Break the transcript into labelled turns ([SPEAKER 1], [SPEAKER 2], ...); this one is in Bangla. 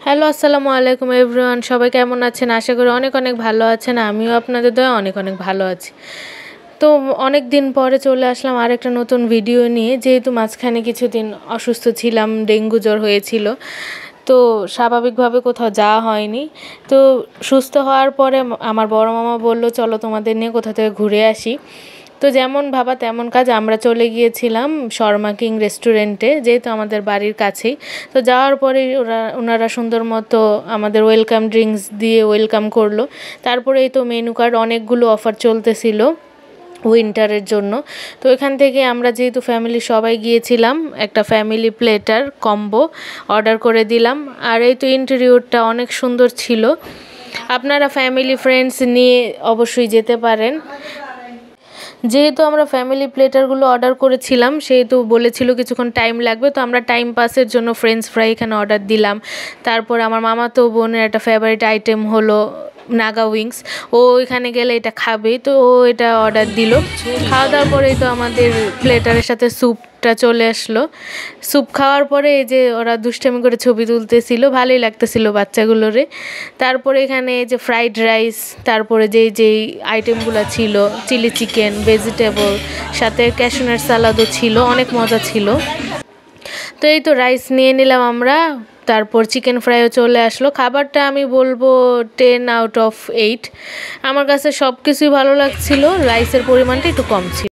[SPEAKER 1] হ্যালো আসসালামু আলাইকুম এভরিওয়ান, সবাই কেমন আছেন? আশা করি অনেক অনেক ভালো আছেন। আমিও আপনাদের দয়ায় অনেক অনেক ভালো আছি। তো অনেক দিন পরে চলে আসলাম আরেকটা নতুন ভিডিও নিয়ে। যেহেতু মাঝখানে কিছুদিন অসুস্থ ছিলাম, ডেঙ্গু জ্বর হয়েছিল, তো স্বাভাবিকভাবে কোথাও যাওয়া হয়নি। তো সুস্থ হওয়ার পরে আমার বড় মামা বলল, চলো তোমাদের নিয়ে কোথা থেকে ঘুরে আসি। তো যেমন ভাবা তেমন কাজ, আমরা চলে গিয়েছিলাম শর্মা কিং রেস্টুরেন্টে, যেহেতু আমাদের বাড়ির কাছেই। তো যাওয়ার পরে ওনারা সুন্দর মতো আমাদের ওয়েলকাম ড্রিঙ্কস দিয়ে ওয়েলকাম করলো। তারপরে এই তো মেনু কার্ড অনেকগুলো অফার চলতেছিল উইন্টারের জন্য। তো এখান থেকে আমরা যেহেতু ফ্যামিলি সবাই গিয়েছিলাম, একটা ফ্যামিলি প্লেটার কম্বো অর্ডার করে দিলাম। আর এই তো ইন্টেরিয়রটা অনেক সুন্দর ছিল। আপনারা ফ্যামিলি ফ্রেন্ডস নিয়ে অবশ্যই যেতে পারেন। যেহেতু আমরা ফ্যামিলি প্লেটারগুলো অর্ডার করেছিলাম, সেহেতু বলেছিল কিছুক্ষণ টাইম লাগবে, তো আমরা টাইম পাসের জন্য ফ্রেঞ্চ ফ্রাই এখানে অর্ডার দিলাম। তারপর আমার মামাতো বোনের একটা ফেভারিট আইটেম হলো নাগা উইংস। ও এখানে গেলে এটা খাবে, তো ও এটা অর্ডার দিল। খাওয়া দাওয়ার পরেই তো আমাদের প্লেটারের সাথে স্যুপটা চলে আসলো। স্যুপ খাওয়ার পরে এই যে ওরা দুষ্টামি করে ছবি তুলতেছিল, ভালোই লাগতেছিল বাচ্চাগুলোরে। তারপরে এখানে এই যে ফ্রাইড রাইস, তারপরে যেই আইটেমগুলো ছিল, চিলি চিকেন, ভেজিটেবল, সাথে ক্যাশনাট সালাদও ছিল, অনেক মজা ছিল। তো এই তো রাইস নিয়ে নিলাম আমরা, তারপর চিকেন ফ্রাইও চলে আসলো। খাবারটা আমি বলবো 10 out of 8। আমার কাছে সব কিছুই ভালো লাগছিল, রাইসের পরিমাণটা একটু কম ছিল।